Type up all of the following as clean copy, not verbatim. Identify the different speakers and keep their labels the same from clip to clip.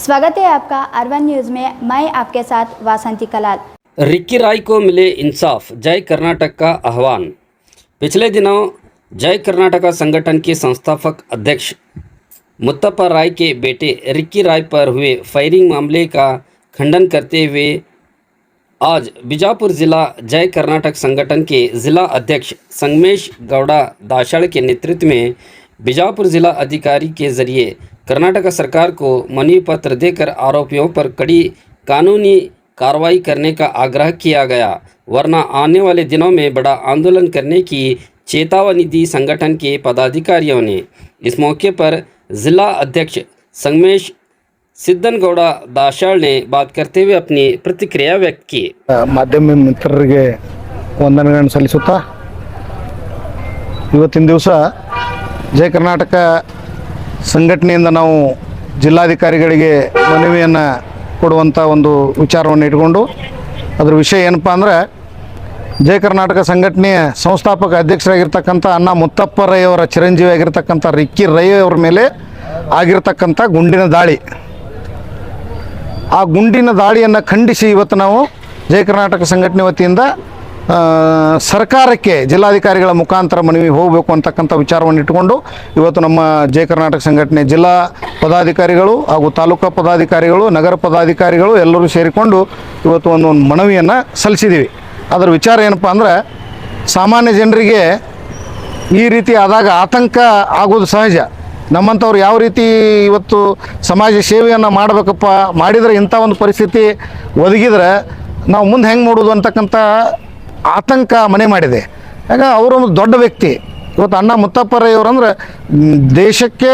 Speaker 1: स्वागत है आपका अर्बन न्यूज़ में। मैं आपके साथ वासंती कलाल।
Speaker 2: रिक्की राय को मिले इंसाफ, जय कर्नाटक का आह्वान। पिछले दिनों जय कर्नाटका संगठन के संस्थापक अध्यक्ष मुत्तप्पा राय के बेटे रिक्की राय पर हुए फायरिंग मामले का खंडन करते हुए आज बीजापुर जिला जय कर्नाटक संगठन के जिला अध्यक्ष संगमेश गौड़ा दाशाड़ के नेतृत्व में बीजापुर जिला अधिकारी के जरिए कर्नाटक सरकार को मनवी पत्र देकर आरोपियों पर कड़ी कानूनी कार्रवाई करने का आग्रह किया गया, वरना आने वाले दिनों में बड़ा आंदोलन करने की चेतावनी दी संगठन के पदाधिकारियों ने। इस मौके पर जिला अध्यक्ष संगमेश सिद्धनगौड़ा दाशाड़ ने बात करते हुए अपनी प्रतिक्रिया व्यक्त की।
Speaker 3: ಮಾಧ್ಯಮ ಮಿತ್ರರಿಗೆ ವಂದನೆಗಳನ್ನು ಸಲ್ಲಿಸುತ್ತಾ ಇವತ್ತಿನ ದಿವಸ ಜಯ ಕರ್ನಾಟಕ ಸಂಘಟನೆಯಿಂದ ನಾವು ಜಿಲ್ಲಾಧಿಕಾರಿಗಳಿಗೆ ಮನವಿಯನ್ನು ಕೊಡುವಂಥ ಒಂದು ವಿಚಾರವನ್ನು ಇಟ್ಕೊಂಡು ಅದರ ವಿಷಯ ಏನಪ್ಪ ಅಂದ್ರೆ ಜಯ ಕರ್ನಾಟಕ ಸಂಘಟನೆಯ ಸಂಸ್ಥಾಪಕ ಅಧ್ಯಕ್ಷರಾಗಿರ್ತಕ್ಕಂಥ ಅಣ್ಣ ಮುತ್ತಪ್ಪ ರೈ ಅವರ ಚಿರಂಜೀವಿ ಆಗಿರ್ತಕ್ಕಂಥ ರಿಕ್ಕಿ ರೈ ಅವರ ಮೇಲೆ ಆಗಿರ್ತಕ್ಕಂಥ ಗುಂಡಿನ ದಾಳಿ, ಆ ಗುಂಡಿನ ದಾಳಿಯನ್ನು ಖಂಡಿಸಿ ಇವತ್ತು ನಾವು ಜಯ ಕರ್ನಾಟಕ ಸಂಘಟನೆ ವತಿಯಿಂದ ಸರ್ಕಾರಕ್ಕೆ ಜಿಲ್ಲಾಧಿಕಾರಿಗಳ ಮುಖಾಂತರ ಮನವಿ ಹೋಗಬೇಕು ಅಂತಕ್ಕಂಥ ವಿಚಾರವನ್ನು ಇಟ್ಟುಕೊಂಡು ಇವತ್ತು ನಮ್ಮ ಜಯ ಕರ್ನಾಟಕ ಸಂಘಟನೆ ಜಿಲ್ಲಾ ಪದಾಧಿಕಾರಿಗಳು ಹಾಗೂ ತಾಲೂಕು ಪದಾಧಿಕಾರಿಗಳು, ನಗರ ಪದಾಧಿಕಾರಿಗಳು ಎಲ್ಲರೂ ಸೇರಿಕೊಂಡು ಇವತ್ತು ಒಂದು ಮನವಿಯನ್ನು ಸಲ್ಲಿಸಿದ್ದೀವಿ. ಅದರ ವಿಚಾರ ಏನಪ್ಪ ಅಂದ್ರೆ, ಸಾಮಾನ್ಯ ಜನರಿಗೆ ಈ ರೀತಿ ಆದಾಗ ಆತಂಕ ಆಗೋದು ಸಹಜ. ನಮ್ಮಂಥವ್ರು ಯಾವ ರೀತಿ ಇವತ್ತು ಸಮಾಜ ಸೇವೆಯನ್ನು ಮಾಡಬೇಕಪ್ಪ, ಮಾಡಿದರೆ ಇಂಥ ಒಂದು ಪರಿಸ್ಥಿತಿ ಒದಗಿದ್ರೆ ನಾವು ಮುಂದೆ ಹೆಂಗೆ ಮಾಡೋದು ಅಂತಕ್ಕಂಥ ಆತಂಕ ಮನೆ ಮಾಡಿದೆ. ಆಗ ಅವರು ಒಂದು ದೊಡ್ಡ ವ್ಯಕ್ತಿ. ಇವತ್ತು ಅಣ್ಣ ಮುತ್ತಪ್ಪ ರೈ ಅವರಂದ್ರೆ ದೇಶಕ್ಕೆ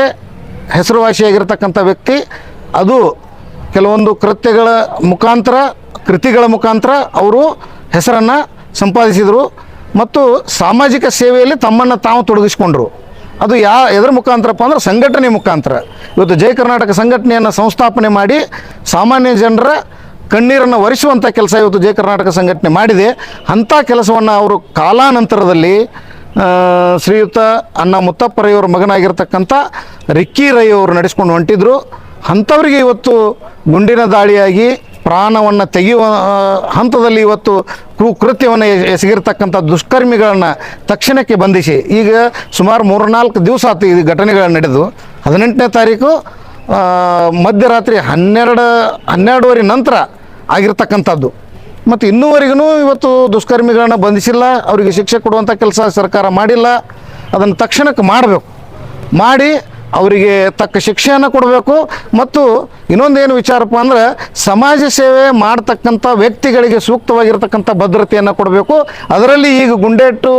Speaker 3: ಹೆಸರುವಾಸಿಯಾಗಿರ್ತಕ್ಕಂಥ ವ್ಯಕ್ತಿ. ಅದು ಕೆಲವೊಂದು ಕೃತಿಗಳ ಮುಖಾಂತರ ಅವರು ಹೆಸರನ್ನು ಸಂಪಾದಿಸಿದರು ಮತ್ತು ಸಾಮಾಜಿಕ ಸೇವೆಯಲ್ಲಿ ತಮ್ಮನ್ನು ತಾವು ತೊಡಗಿಸ್ಕೊಂಡ್ರು. ಅದು ಎದರ ಮುಖಾಂತರಪ್ಪ ಅಂದ್ರೆ ಸಂಘಟನೆ ಮುಖಾಂತರ. ಇವತ್ತು ಜಯ ಕರ್ನಾಟಕ ಸಂಘಟನೆಯನ್ನು ಸಂಸ್ಥಾಪನೆ ಮಾಡಿ ಸಾಮಾನ್ಯ ಜನರ ಕಣ್ಣೀರನ್ನು ಒರೆಸುವಂಥ ಕೆಲಸ ಇವತ್ತು ಜಯ ಕರ್ನಾಟಕ ಸಂಘಟನೆ ಮಾಡಿದೆ. ಅಂಥ ಕೆಲಸವನ್ನು ಅವರು ಕಾಲಾನಂತರದಲ್ಲಿ ಶ್ರೀಯುತ ಅಣ್ಣ ಮುತ್ತಪ್ಪ ರೈ ಅವರ ಮಗನಾಗಿರ್ತಕ್ಕಂಥ ರಿಕ್ಕಿ ರೈ ಅವರು ನಡೆಸ್ಕೊಂಡು ಹೊಂಟಿದ್ರು. ಅಂಥವರಿಗೆ ಇವತ್ತು ಗುಂಡಿನ ದಾಳಿಯಾಗಿ ಪ್ರಾಣವನ್ನು ತೆಗೆಯುವ ಹಂತದಲ್ಲಿ ಇವತ್ತು ಕೃತ್ಯವನ್ನು ಎಸಗಿರ್ತಕ್ಕಂಥ ದುಷ್ಕರ್ಮಿಗಳನ್ನು ತಕ್ಷಣಕ್ಕೆ ಬಂಧಿಸಿ, ಈಗ ಸುಮಾರು 3-4 ದಿವಸ ಆಯ್ತು ಈ ಘಟನೆಗಳು ನಡೆದು. 18ನೇ ತಾರೀಕು ಮಧ್ಯರಾತ್ರಿ 12:30 ನಂತರ ಆಗಿರ್ತಕ್ಕಂಥದ್ದು. ಮತ್ತು ಇನ್ನೂವರೆಗೂ ಇವತ್ತು ದುಷ್ಕರ್ಮಿಗಳನ್ನ ಬಂಧಿಸಿಲ್ಲ, ಅವರಿಗೆ ಶಿಕ್ಷೆ ಕೊಡುವಂಥ ಕೆಲಸ ಸರ್ಕಾರ ಮಾಡಿಲ್ಲ. ಅದನ್ನು ತಕ್ಷಣಕ್ಕೆ ಮಾಡಬೇಕು, ಮಾಡಿ ಅವರಿಗೆ ತಕ್ಕ ಶಿಕ್ಷೆಯನ್ನು ಕೊಡಬೇಕು. ಮತ್ತು ಇನ್ನೊಂದೇನು ವಿಚಾರಪ್ಪ ಅಂದ್ರೆ, ಸಮಾಜ ಸೇವೆ ಮಾಡ್ತಕ್ಕಂಥ ವ್ಯಕ್ತಿಗಳಿಗೆ ಸೂಕ್ತವಾಗಿರ್ತಕ್ಕಂಥ ಭದ್ರತೆಯನ್ನು ಕೊಡಬೇಕು. ಅದರಲ್ಲಿ ಈಗ ಗುಂಡೇಟು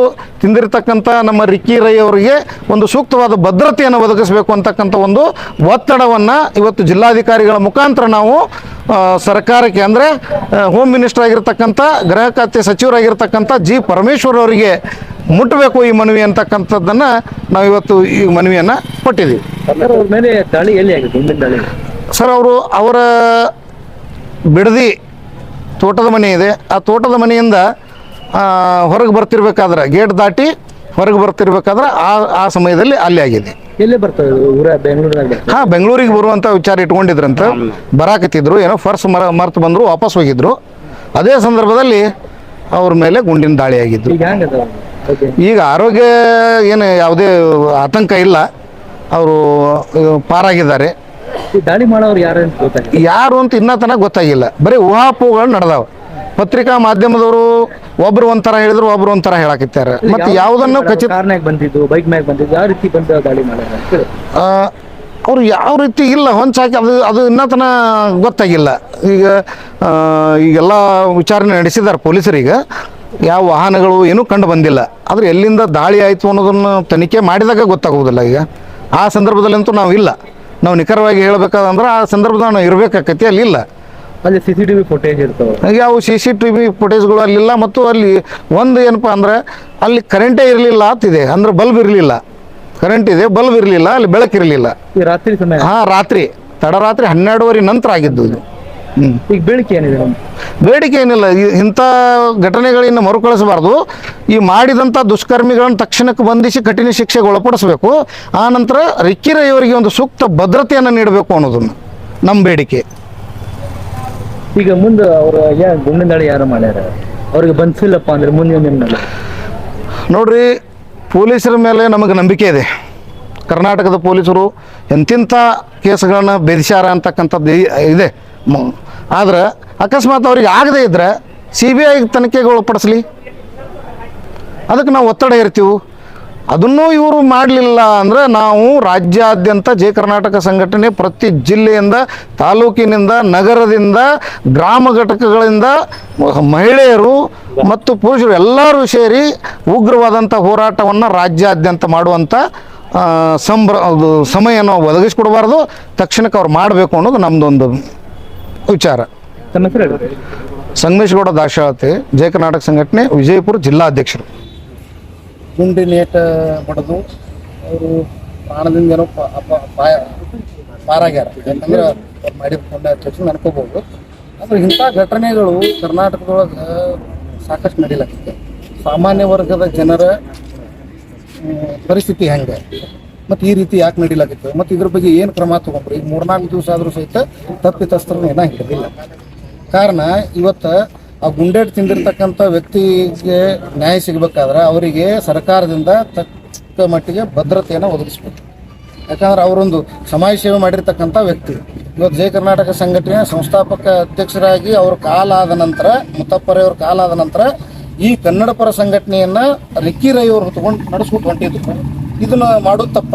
Speaker 3: ತಿಂದಿರ್ತಕ್ಕಂಥ ನಮ್ಮ ರಿಕ್ಕಿ ರೈ ಅವರಿಗೆ ಒಂದು ಸೂಕ್ತವಾದ ಭದ್ರತೆಯನ್ನು ಒದಗಿಸಬೇಕು ಅಂತಕ್ಕಂಥ ಒಂದು ಒತ್ತಡವನ್ನು ಇವತ್ತು ಜಿಲ್ಲಾಧಿಕಾರಿಗಳ ಮುಖಾಂತರ ನಾವು ಸರ್ಕಾರಕ್ಕೆ, ಅಂದರೆ ಹೋಮ್ ಮಿನಿಸ್ಟರ್ ಆಗಿರ್ತಕ್ಕಂಥ, ಗೃಹ ಖಾತೆ ಸಚಿವರಾಗಿರ್ತಕ್ಕಂಥ ಜಿ ಪರಮೇಶ್ವರ್ ಅವರಿಗೆ ಮುಟ್ಟಬೇಕು ಈ ಮನವಿ ಅಂತಕ್ಕಂಥದ್ದನ್ನು ನಾವು ಇವತ್ತು ಈ ಮನವಿಯನ್ನು ಕೊಟ್ಟಿದ್ದೀವಿ. ಸರ್, ಅವರ ಬಿಡದಿ ತೋಟದ ಮನೆ ಇದೆ. ಆ ತೋಟದ ಮನೆಯಿಂದ ಹೊರಗೆ ಬರ್ತಿರ್ಬೇಕಾದ್ರೆ, ಗೇಟ್ ದಾಟಿ ಹೊರಗೆ ಬರ್ತಿರ್ಬೇಕಾದ್ರೆ ಆ ಸಮಯದಲ್ಲಿ ಅಲ್ಲಿ ಆಗಿದೆ.
Speaker 4: ಎಲ್ಲಿ ಬರ್ತದೆ ಊರ? ಬೆಂಗಳೂರಿನಾಗ?
Speaker 3: ಹಾಂ, ಬೆಂಗಳೂರಿಗೆ ಬರುವಂಥ ವಿಚಾರ ಇಟ್ಕೊಂಡಿದ್ರಂತ. ಬರಾಕತ್ತಿದ್ರು, ಏನೋ ಫರ್ಸ್ ಮರ್ತು ಬಂದರು, ವಾಪಸ್ ಹೋಗಿದ್ರು. ಅದೇ ಸಂದರ್ಭದಲ್ಲಿ ಅವ್ರ ಮೇಲೆ ಗುಂಡಿನ ದಾಳಿ ಆಗಿದ್ದು. ಈಗ ಆರೋಗ್ಯ ಏನು ಯಾವುದೇ ಆತಂಕ ಇಲ್ಲ, ಅವರು ಪಾರಾಗಿದ್ದಾರೆ.
Speaker 4: ದಾಳಿ ಮಾಡೋರು
Speaker 3: ಯಾರು ಅಂತ ಇನ್ನೂ ತನಕ ಗೊತ್ತಾಗಿಲ್ಲ. ಬರೀ ಊಹಾಪೋಹಗಳು ನಡೆದಾವ. ಪತ್ರಿಕಾ ಮಾಧ್ಯಮದವರು ಒಬ್ರು ಒಂಥರ ಹೇಳಿದ್ರು, ಒಬ್ರು ಒಂಥರ ಹೇಳಾಕಿದ್ದಾರೆ. ಮತ್ತೆ ಯಾವುದನ್ನು ಖಚಿತ
Speaker 4: ಬಂದಿದ್ದು, ಬೈಕ್ ಮ್ಯಾಗ ಬಂದಿದ್ದು, ಯಾವ ರೀತಿ ಬಂದ ದಾಳಿ ಮಾಡೋದು
Speaker 3: ಅವರು ಯಾವ ರೀತಿ ಇಲ್ಲ ಹೊಂಚಾಕಿ ಅದು ಇನ್ನೂ ತನ ಗೊತ್ತಾಗಿಲ್ಲ. ಈಗೆಲ್ಲ ವಿಚಾರಣೆ ನಡೆಸಿದ್ದಾರೆ ಪೊಲೀಸರಿಗೆ. ಯಾವ ವಾಹನಗಳು ಏನೂ ಕಂಡು ಬಂದಿಲ್ಲ. ಆದರೆ ಎಲ್ಲಿಂದ ದಾಳಿ ಆಯಿತು ಅನ್ನೋದನ್ನು ತನಿಖೆ ಮಾಡಿದಾಗ ಗೊತ್ತಾಗೋದಿಲ್ಲ. ಈಗ ಆ ಸಂದರ್ಭದಲ್ಲಂತೂ ನಾವು ಇಲ್ಲ. ನಾವು ನಿಖರವಾಗಿ ಹೇಳಬೇಕಾದಂದ್ರೆ ಆ ಸಂದರ್ಭದಲ್ಲಿ ನಾವು ಇರಬೇಕಾಕೈತಿ, ಅಲ್ಲಿಲ್ಲ.
Speaker 4: ಅಲ್ಲಿ CCTV ಫುಟೇಜ್ ಇರ್ತವೆ.
Speaker 3: ಯಾವ CCTV ಫುಟೇಜ್ಗಳು ಅಲ್ಲಿಲ್ಲ. ಮತ್ತು ಅಲ್ಲಿ ಒಂದು ಏನಪ್ಪ ಅಂದ್ರೆ, ಅಲ್ಲಿ ಕರೆಂಟೇ ಇರಲಿಲ್ಲ ಅಂತಿದೆ. ಅಂದ್ರೆ ಬಲ್ಬ್ ಇರಲಿಲ್ಲ. ಕರೆಂಟ್ ಇದೆ, ಬಲ್ಬ್ ಇರಲಿಲ್ಲ, ಅಲ್ಲಿ ಬೆಳಕಿರಲಿಲ್ಲ.
Speaker 4: ರಾತ್ರಿ ಸಮಯ?
Speaker 3: ಹಾಂ, ರಾತ್ರಿ ತಡರಾತ್ರಿ 12:30 ನಂತರ ಆಗಿದ್ದು ಇದು.
Speaker 4: ಈಗ ಬೇಡಿಕೆ ಏನಿದೆ?
Speaker 3: ಬೇಡಿಕೆ ಏನಿಲ್ಲ, ಇಂಥ ಘಟನೆಗಳಿಂದ ಮರುಕಳಿಸಬಾರ್ದು. ಈ ಮಾಡಿದಂಥ ದುಷ್ಕರ್ಮಿಗಳನ್ನು ತಕ್ಷಣಕ್ಕೆ ಬಂಧಿಸಿ ಕಠಿಣ ಶಿಕ್ಷೆಗೆ ಒಳಪಡಿಸಬೇಕು. ಆ ನಂತರ ರಿಕ್ಕಿ ರೈ ಅವರಿಗೆ ಒಂದು ಸೂಕ್ತ ಭದ್ರತೆಯನ್ನು ನೀಡಬೇಕು ಅನ್ನೋದನ್ನು ನಮ್ಮ ಬೇಡಿಕೆ.
Speaker 4: ಈಗ ಮುಂದೆ ಅವ್ರ ಗುಂಡಿನ ದಾಳಿ ಯಾರು ಮಾಡ್ಯಾರ, ಅವ್ರಿಗೆ ಬಂದಿಲ್ಲಪ್ಪ ಅಂದ್ರೆ ಮುಂದೆ ನಿಮ್ಮ
Speaker 3: ನೋಡ್ರಿ, ಪೊಲೀಸರ ಮೇಲೆ ನಮಗೆ ನಂಬಿಕೆ ಇದೆ. ಕರ್ನಾಟಕದ ಪೊಲೀಸರು ಎಂತಿಂಥ ಕೇಸ್ಗಳನ್ನು ಬೆದೆಸ್ಯಾರ ಅಂತಕ್ಕಂಥದ್ದು ಇದೆ. ಆದ್ರೆ ಅಕಸ್ಮಾತ್ ಅವ್ರಿಗೆ ಆಗದೇ ಇದ್ದರೆ CBI ತನಿಖೆಗೆ ಒಳಪಡಿಸ್ಲಿ, ಅದಕ್ಕೆ ನಾವು ಒತ್ತಡ ಇರ್ತೀವಿ. ಅದನ್ನೂ ಇವರು ಮಾಡಲಿಲ್ಲ ಅಂದರೆ ನಾವು ರಾಜ್ಯಾದ್ಯಂತ ಜಯ ಕರ್ನಾಟಕ ಸಂಘಟನೆ ಪ್ರತಿ ಜಿಲ್ಲೆಯಿಂದ, ತಾಲೂಕಿನಿಂದ, ನಗರದಿಂದ, ಗ್ರಾಮ ಘಟಕಗಳಿಂದ ಮಹಿಳೆಯರು ಮತ್ತು ಪುರುಷರು ಎಲ್ಲರೂ ಸೇರಿ ಉಗ್ರವಾದಂಥ ಹೋರಾಟವನ್ನು ರಾಜ್ಯಾದ್ಯಂತ ಮಾಡುವಂಥ ಸಮಯವನ್ನು ಒದಗಿಸ್ಕೊಡ್ಬಾರ್ದು. ತಕ್ಷಣಕ್ಕೆ ಅವ್ರು ಮಾಡಬೇಕು ಅನ್ನೋದು ನಮ್ಮದೊಂದು ವಿಚಾರ.
Speaker 4: ತಮ್ಮ ಹೆಸರು ಹೇಳಿ.
Speaker 3: ಸಂಗಮೇಶ್ಗೌಡ ದಾಶಾಳತೆ, ಜಯ ಕರ್ನಾಟಕ ಸಂಘಟನೆ, ವಿಜಯಪುರ ಜಿಲ್ಲಾಧ್ಯಕ್ಷರು.
Speaker 5: ಗುಂಡಿನೇಟ ಬಡದು ಅವರು ಪ್ರಾಣದಿಂದ ಏನೋ ಪಾರಾಗ್ಯಾರ. ಯಾಕಂದ್ರೆ ಅವ್ರು ಮಾಡಿದ ಪುಣ್ಯ ತಕ್ಷಣ ಅನ್ಕೋಬಹುದು. ಆದ್ರೆ ಇಂಥ ಘಟನೆಗಳು ಕರ್ನಾಟಕದೊಳಗೆ ಸಾಕಷ್ಟು ನಡೀಲಾಗ್ತದೆ. ಸಾಮಾನ್ಯ ವರ್ಗದ ಜನರ ಪರಿಸ್ಥಿತಿ ಹೆಂಗೆ ಮತ್ತು ಈ ರೀತಿ ಯಾಕೆ ನಡೀಲಾಗಿತ್ತು ಮತ್ತು ಇದ್ರ ಬಗ್ಗೆ ಏನು ಕ್ರಮ ತೊಗೊಂಡ್ರು? ಈಗ 3-4 ದಿವಸ ಆದರೂ ಸಹಿತ ತಪ್ಪಿತಸ್ಥರನ್ನ ಏನೋ ಹಿಡಿದಿಲ್ಲ. ಕಾರಣ ಇವತ್ತು ಆ ಗುಂಡೇಟು ತಿಂದಿರ್ತಕ್ಕಂಥ ವ್ಯಕ್ತಿಗೆ ನ್ಯಾಯ ಸಿಗಬೇಕಾದ್ರೆ ಅವರಿಗೆ ಸರ್ಕಾರದಿಂದ ತಕ್ಕ ಮಟ್ಟಿಗೆ ಭದ್ರತೆಯನ್ನು ಒದಗಿಸ್ಬೇಕು. ಯಾಕಂದ್ರೆ ಅವರೊಂದು ಸಮಾಜ ಸೇವೆ ಮಾಡಿರ್ತಕ್ಕಂಥ ವ್ಯಕ್ತಿ. ಇವತ್ತು ಜಯ ಕರ್ನಾಟಕ ಸಂಘಟನೆಯ ಸಂಸ್ಥಾಪಕ ಅಧ್ಯಕ್ಷರಾಗಿ ಅವ್ರ ಕಾಲ ಆದ ನಂತರ, ಮುತ್ತಪ್ಪರವ್ರ ಕಾಲ ಆದ ನಂತರ ಈ ಕನ್ನಡ ಪರ ಸಂಘಟನೆಯನ್ನು ರಿಕ್ಕಿ ರೈ ಅವರು ತಗೊಂಡು ನಡೆಸ್ಬಿಟ್ಟು ಹೊಂಟಿದ್ರು. ಇದನ್ನು ಮಾಡೋದು ತಪ್ಪ?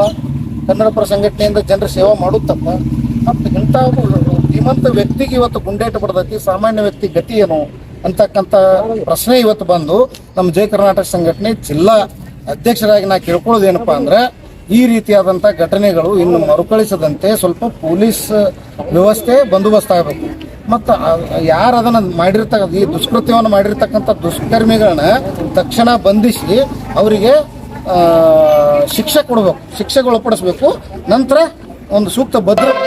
Speaker 5: ಕನ್ನಡ ಪರ ಸಂಘಟನೆಯಿಂದ ಜನರ ಸೇವೆ ಮಾಡೋದು ತಪ್ಪ? ಮತ್ತು ಇಂಥ ಶ್ರೀಮಂತ ವ್ಯಕ್ತಿಗೆ ಇವತ್ತು ಗುಂಡೇಟು ಬಡ್ದೈತಿ, ಸಾಮಾನ್ಯ ವ್ಯಕ್ತಿ ಗತಿ ಏನು ಅಂತಕ್ಕಂಥ ಪ್ರಶ್ನೆ ಇವತ್ತು ಬಂದು ನಮ್ಮ ಜಯ ಕರ್ನಾಟಕ ಸಂಘಟನೆ ಜಿಲ್ಲಾ ಅಧ್ಯಕ್ಷರಾಗಿ ನಾ ಕೇಳ್ಕೊಳ್ಳೋದೇನಪ್ಪ ಅಂದ್ರೆ, ಈ ರೀತಿಯಾದಂಥ ಘಟನೆಗಳು ಇನ್ನು ಮರುಕಳಿಸದಂತೆ ಸ್ವಲ್ಪ ಪೊಲೀಸ್ ವ್ಯವಸ್ಥೆ ಬಂದೋಬಸ್ತ್ ಆಗಬೇಕು. ಮತ್ತು ಯಾರು ಅದನ್ನು ಈ ದುಷ್ಕೃತ್ಯವನ್ನು ಮಾಡಿರ್ತಕ್ಕಂಥ ದುಷ್ಕರ್ಮಿಗಳನ್ನ ತಕ್ಷಣ ಬಂಧಿಸಿ ಅವರಿಗೆ ಶಿಕ್ಷೆ ಕೊಡಬೇಕು, ಶಿಕ್ಷೆಗೆ ಒಳಪಡಿಸ್ಬೇಕು. ನಂತರ ಒಂದು ಸೂಕ್ತ ಭದ್ರತೆ